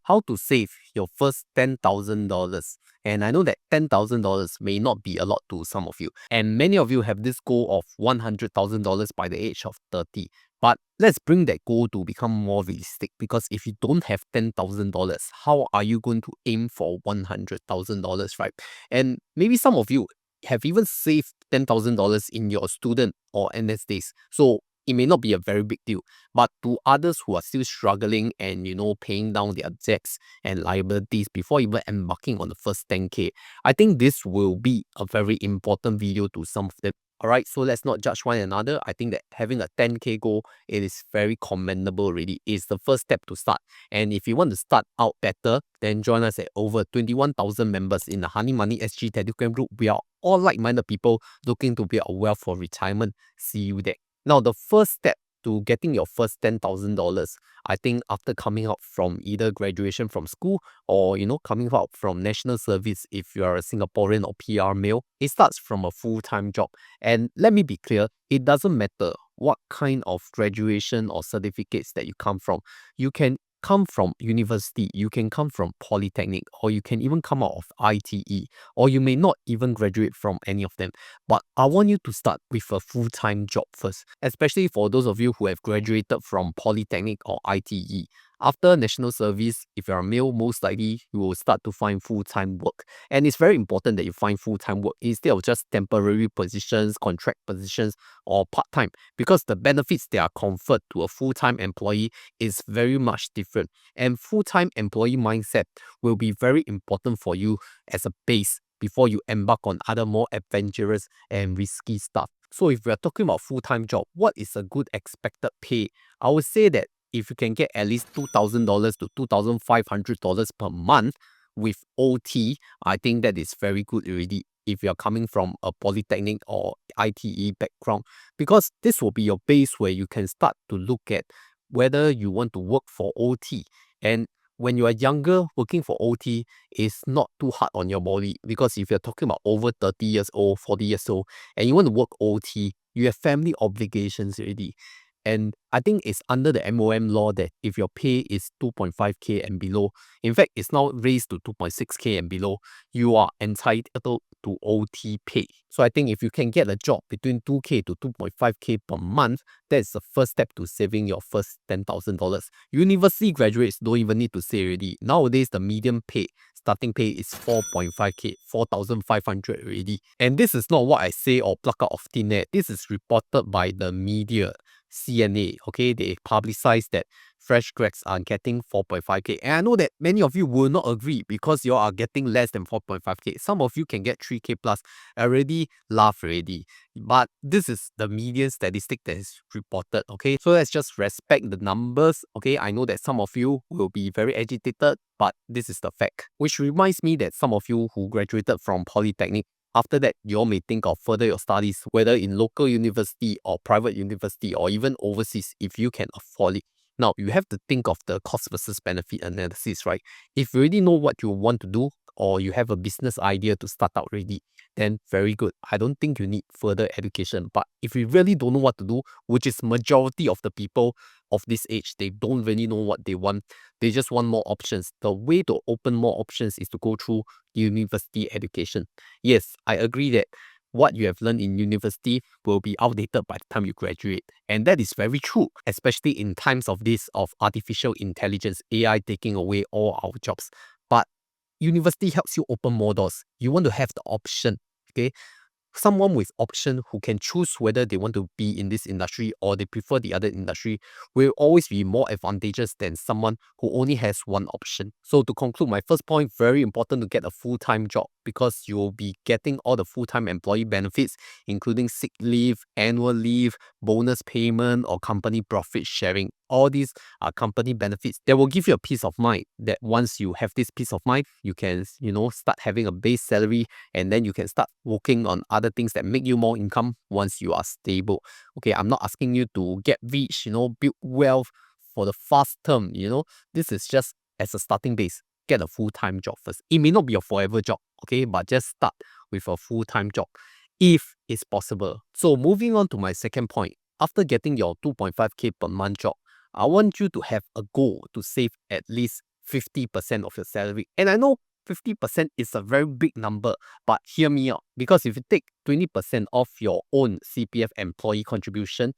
how to save your first $10,000. And I know that $10,000 may not be a lot to some of you. And many of you have this goal of $100,000 by the age of 30. But let's bring that goal to become more realistic, because if you don't have $10,000, how are you going to aim for $100,000, right? And maybe some of you have even saved $10,000 in your student or NS days. So it may not be a very big deal, but to others who are still struggling and paying down their debts and liabilities before even embarking on the first 10K, I think this will be a very important video to some of them. Alright, so let's not judge one another. I think that having a 10K goal, it is very commendable already. It's the first step to start. And if you want to start out better, then join us at over 21,000 members in the Honey Money SG Telegram group. We are all like-minded people looking to build a wealth for retirement. See you there. Now, the first step to getting your first $10,000, I think after coming out from either graduation from school or, coming out from national service, if you are a Singaporean or PR male, it starts from a full-time job. And let me be clear, it doesn't matter what kind of graduation or certificates that you come from. You can come from university, you can come from polytechnic, or you can even come out of ITE, or you may not even graduate from any of them. But I want you to start with a full-time job first, especially for those of you who have graduated from polytechnic or ITE. After national service, if you're a male, most likely you will start to find full-time work. And it's very important that you find full-time work instead of just temporary positions, contract positions, or part-time, because the benefits that are conferred to a full-time employee is very much different. And full-time employee mindset will be very important for you as a base before you embark on other more adventurous and risky stuff. So if we are talking about full-time job, what is a good expected pay? I would say that if you can get at least $2,000 to $2,500 per month with OT, I think that is very good already if you're coming from a polytechnic or ITE background, because this will be your base where you can start to look at whether you want to work for OT. And when you are younger, working for OT is not too hard on your body, because if you're talking about over 30 years old, 40 years old, and you want to work OT, you have family obligations already. And I think it's under the MOM law that if your pay is 2.5K and below, in fact, it's now raised to 2.6K and below, you are entitled to OT pay. So I think if you can get a job between 2K to 2.5K per month, that's the first step to saving your first $10,000. University graduates don't even need to say already. Nowadays, the median pay, starting pay is 4.5K, 4,500 already. And this is not what I say or pluck out of thin air. This is reported by the media. CNA, okay, they publicize that fresh grads are getting 4.5K. And I know that many of you will not agree because you are getting less than 4.5K. Some of you can get 3K plus. I already laugh already. But this is the median statistic that is reported, okay? So let's just respect the numbers, okay? I know that some of you will be very agitated, but this is the fact. Which reminds me that some of you who graduated from polytechnic, after that, you all may think of further your studies, whether in local university or private university or even overseas, if you can afford it. Now, you have to think of the cost versus benefit analysis, right? If you already know what you want to do, or you have a business idea to start out already, then very good. I don't think you need further education. But if you really don't know what to do, which is majority of the people of this age, they don't really know what they want. They just want more options. The way to open more options is to go through university education. Yes, I agree that what you have learned in university will be outdated by the time you graduate. And that is very true, especially in times of this, of artificial intelligence, AI taking away all our jobs. But university helps you open more doors. You want to have the option, okay? Someone with option who can choose whether they want to be in this industry or they prefer the other industry will always be more advantageous than someone who only has one option. So to conclude my first point, very important to get a full-time job because you'll be getting all the full-time employee benefits, including sick leave, annual leave, bonus payment, or company profit sharing. All these are company benefits that will give you a peace of mind that once you have this peace of mind, you can, start having a base salary, and then you can start working on other things that make you more income once you are stable. Okay, I'm not asking you to get rich, build wealth for the fast term, This is just as a starting base. Get a full-time job first. It may not be a forever job, okay, but just start with a full-time job if it's possible. So moving on to my second point, after getting your 2.5K per month job, I want you to have a goal to save at least 50% of your salary. And I know 50% is a very big number, but hear me out. Because if you take 20% of your own CPF employee contribution,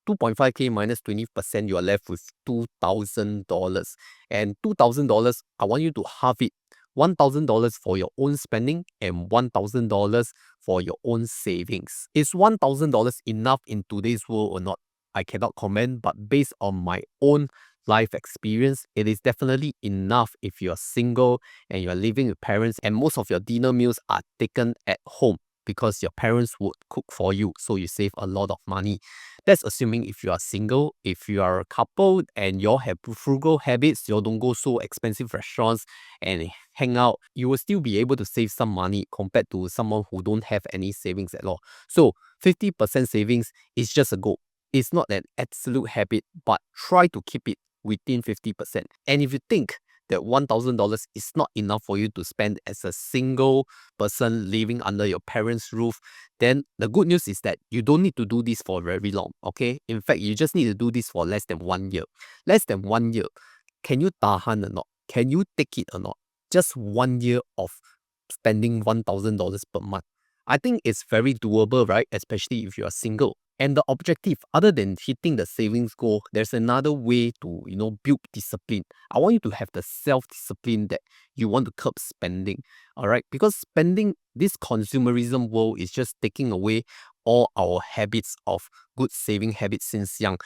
2.5K minus 20%, you are left with $2,000. And $2,000, I want you to halve it. $1,000 for your own spending and $1,000 for your own savings. Is $1,000 enough in today's world or not? I cannot comment, but based on my own life experience, it is definitely enough if you're single and you're living with parents and most of your dinner meals are taken at home because your parents would cook for you, so you save a lot of money. That's assuming if you are single. If you are a couple and you all have frugal habits, you all don't go so expensive restaurants and hang out, you will still be able to save some money compared to someone who don't have any savings at all. So 50% savings is just a goal. It's not an absolute habit, but try to keep it within 50%. And if you think that $1,000 is not enough for you to spend as a single person living under your parents' roof, then the good news is that you don't need to do this for very long, okay? In fact, you just need to do this for less than 1 year. Less than 1 year. Can you tahan or not? Can you take it or not? Just 1 year of spending $1,000 per month. I think it's very doable, right? Especially if you are single. And the objective, other than hitting the savings goal, there's another way to, build discipline. I want you to have the self-discipline that you want to curb spending, all right? Because spending, this consumerism world is just taking away all our habits of good saving habits since young.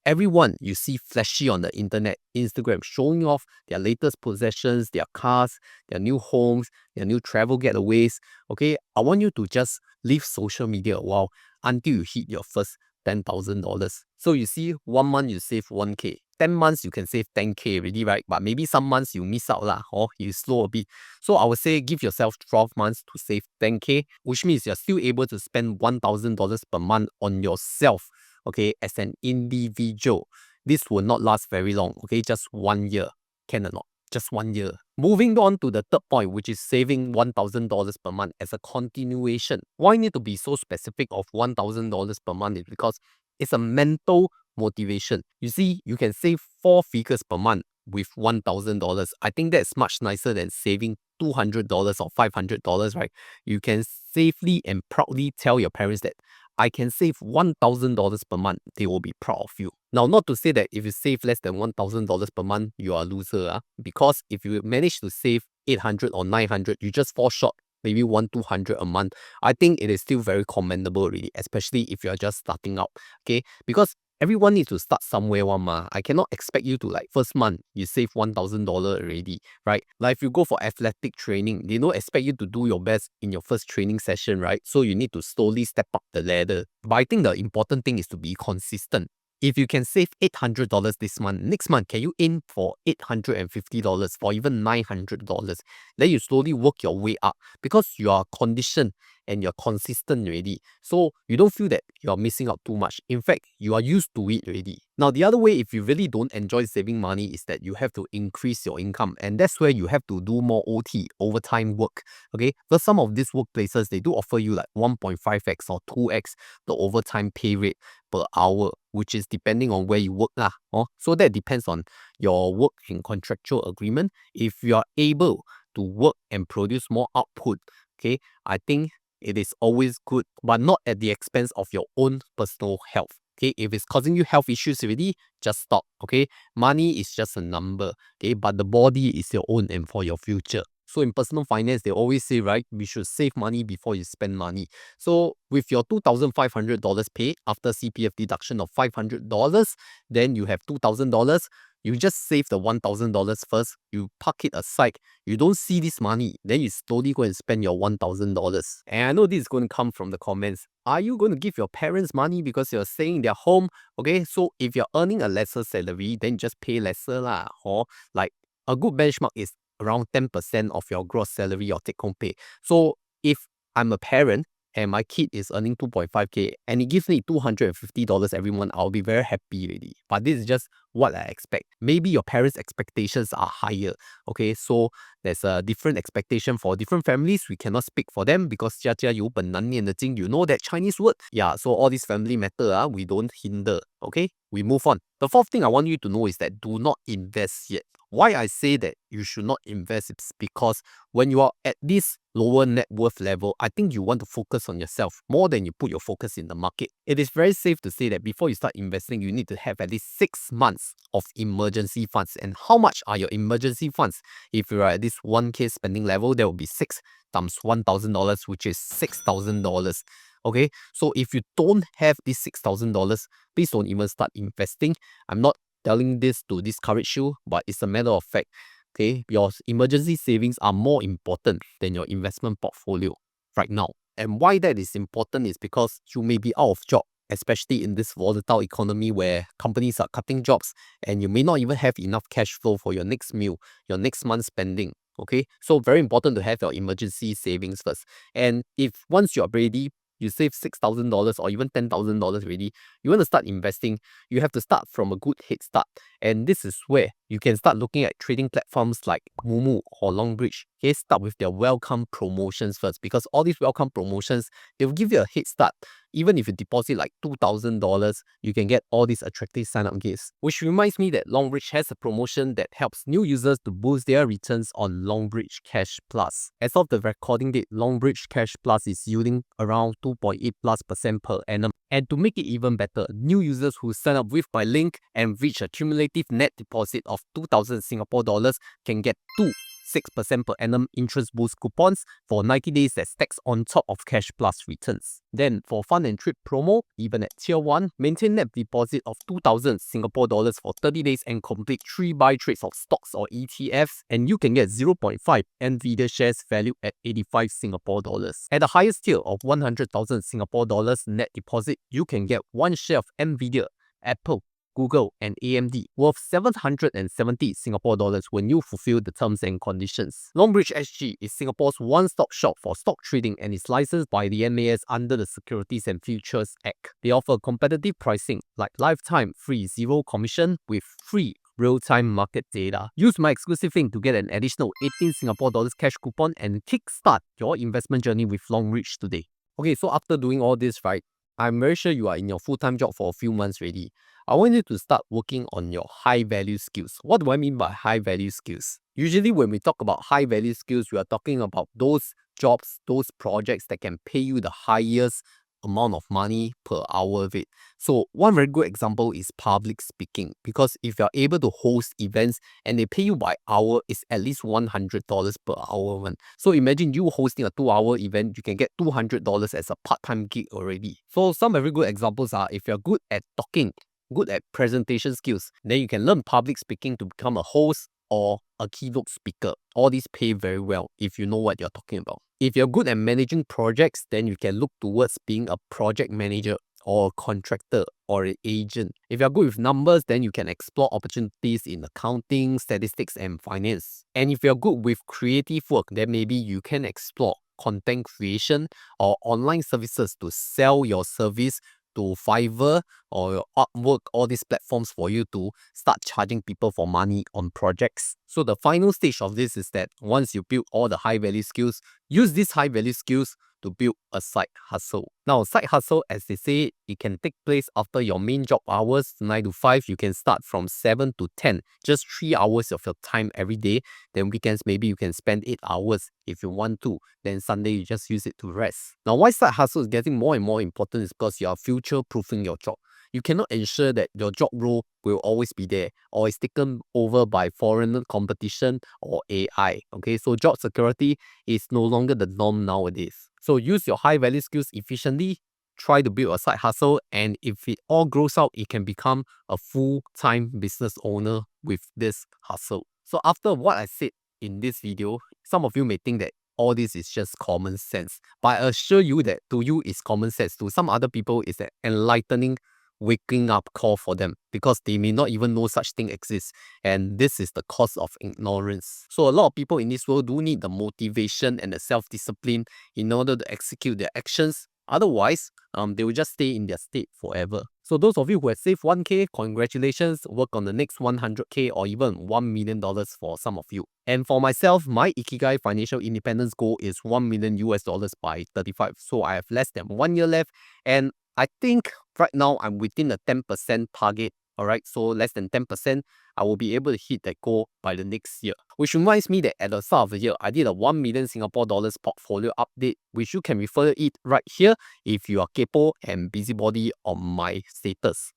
Everyone you see flashy on the internet, Instagram, showing off their latest possessions, their cars, their new homes, their new travel getaways. Okay, I want you to just leave social media a while until you hit your first $10,000. So you see, 1 month you save 1K. 10 months you can save 10K already, right? But maybe some months you miss out lah, or you slow a bit. So I would say give yourself 12 months to save 10K, which means you're still able to spend $1,000 per month on yourself, okay, as an individual. This will not last very long, okay? Just 1 year. Can or not? Just 1 year. Moving on to the third point, which is saving $1,000 per month as a continuation. Why need to be so specific of $1,000 per month is because it's a mental motivation. You see, you can save 4 figures per month with $1,000. I think that's much nicer than saving $200 or $500, right? You can safely and proudly tell your parents that I can save $1,000 per month. They will be proud of you. Now, not to say that if you save less than $1,000 per month, you are a loser. Because if you manage to save 800 or 900, you just fall short maybe 100-200 a month. I think it is still very commendable, really, especially if you are just starting out. Okay, because everyone needs to start somewhere one ma. I cannot expect you to first month you save $1,000 already, right? Like if you go for athletic training, they don't expect you to do your best in your first training session, right? So you need to slowly step up the ladder. But I think the important thing is to be consistent. If you can save $800 this month, next month, can you aim for $850 for even $900? Then you slowly work your way up because you are conditioned and you're consistent already. So you don't feel that you're missing out too much. In fact, you are used to it already. Now, the other way, if you really don't enjoy saving money, is that you have to increase your income. And that's where you have to do more OT, overtime work. Okay, because some of these workplaces, they do offer you 1.5x or 2x the overtime pay rate per hour, which is depending on where you work lah. So that depends on your work and contractual agreement. If you are able to work and produce more output, okay, I think it is always good, but not at the expense of your own personal health. Okay, if it's causing you health issues already, just stop. Okay, money is just a number. Okay, but the body is your own and for your future. So in personal finance, they always say, right, we should save money before you spend money. So with your $2,500 pay after CPF deduction of $500, then you have $2,000. You just save the $1,000 first, you park it aside, you don't see this money, then you slowly go and spend your $1,000. And I know this is going to come from the comments. Are you going to give your parents money because you're staying in their home? Okay, so if you're earning a lesser salary, then just pay lesser lah. Or a good benchmark is around 10% of your gross salary or take-home pay. So if I'm a parent and my kid is earning 2.5K and he gives me $250 every month, I'll be very happy already. But this is just what I expect. Maybe your parents' expectations are higher. Okay, so there's a different expectation for different families. We cannot speak for them because 家家有本难念的经. You know that Chinese word? Yeah, so all these family matter, we don't hinder. Okay, we move on. The fourth thing I want you to know is that do not invest yet. Why I say that you should not invest is because when you are at this lower net worth level, I think you want to focus on yourself more than you put your focus in the market. It is very safe to say that before you start investing, you need to have at least 6 months of emergency funds. And how much are your emergency funds? If you are at this 1K spending level, that will be 6 times $1,000, which is $6,000. Okay, so if you don't have this $6,000, please don't even start investing. I'm not telling this to discourage you, but it's a matter of fact. Okay, your emergency savings are more important than your investment portfolio right now. And why that is important is because you may be out of job, especially in this volatile economy where companies are cutting jobs and you may not even have enough cash flow for your next meal, your next month's spending. Okay, so very important to have your emergency savings first. And if once you're ready, you save $6,000 or even $10,000 already, you want to start investing, you have to start from a good head start. And this is where you can start looking at trading platforms like Moomoo or Longbridge. Okay, start with their welcome promotions first, because all these welcome promotions, they will give you a head start. Even if you deposit like $2,000, you can get all these attractive sign-up gifts. Which reminds me that Longbridge has a promotion that helps new users to boost their returns on Longbridge Cash Plus. As of the recording date, Longbridge Cash Plus is yielding around 2.8%+ per annum. And to make it even better, new users who sign up with my link and reach a cumulative net deposit of 2,000 Singapore dollars can get 6% per annum interest boost coupons for 90 days that stacks on top of Cash Plus returns. Then for Fun and Trip promo, even at Tier 1, maintain net deposit of 2,000 Singapore dollars for 30 days and complete 3 buy trades of stocks or ETFs, and you can get 0.5 NVIDIA shares valued at 85 Singapore dollars. At the highest tier of 100,000 Singapore dollars net deposit, you can get 1 share of NVIDIA, Apple, Google, and AMD worth 770 Singapore dollars when you fulfill the terms and conditions. Longbridge SG is Singapore's one-stop shop for stock trading and is licensed by the MAS under the Securities and Futures Act. They offer competitive pricing like lifetime free zero commission with free real-time market data. Use my exclusive link to get an additional 18 Singapore dollars cash coupon and kickstart your investment journey with Longbridge today. Okay, so after doing all this, right, I'm very sure you are in your full-time job for a few months already. I want you to start working on your high-value skills. What do I mean by high-value skills? Usually when we talk about high-value skills, we are talking about those jobs, those projects that can pay you the highest amount of money per hour of it. So one very good example is public speaking, because if you're able to host events and they pay you by hour, it's at least $100 per hour. So imagine you hosting a 2-hour event, you can get $200 as a part-time gig already. So some very good examples are if you're good at talking, good at presentation skills, then you can learn public speaking to become a host or a keynote speaker. All these pay very well if you know what you're talking about. If you're good at managing projects, then you can look towards being a project manager or a contractor or an agent. If you're good with numbers, then you can explore opportunities in accounting, statistics, and finance. And if you're good with creative work, then maybe you can explore content creation or online services to sell your service to Fiverr or your Upwork, all these platforms for you to start charging people for money on projects. So the final stage of this is that once you build all the high value skills, use these high value skills to build a side hustle. Now, side hustle, as they say, it can take place after your main job hours, 9 to 5. You can start from 7 to 10, just 3 hours of your time every day. Then weekends, maybe you can spend 8 hours if you want to. Then Sunday, you just use it to rest. Now, why side hustle is getting more and more important is because you are future-proofing your job. You cannot ensure that your job role will always be there or is taken over by foreign competition or AI. Okay, so job security is no longer the norm nowadays. So use your high value skills efficiently, try to build a side hustle, and if it all grows out, it can become a full-time business owner with this hustle. So after what I said in this video, some of you may think that all this is just common sense, but I assure you that to you it's common sense. To some other people, it's an enlightening waking up call for them because they may not even know such thing exists, and this is the cause of ignorance. So a lot of people in this world do need the motivation and the self-discipline in order to execute their actions Otherwise, they will just stay in their state forever. So those of you who have saved 1K, congratulations, work on the next 100K or even $1 million for some of you. And for myself, my Ikigai financial independence goal is $1 million US dollars by 35. So I have less than 1 year left. And I think right now I'm within the 10% target. All right, so less than 10%, I will be able to hit that goal by the next year. Which reminds me that at the start of the year, I did a 1 million Singapore dollars portfolio update, which you can refer it right here if you are Kepo and busybody on my status.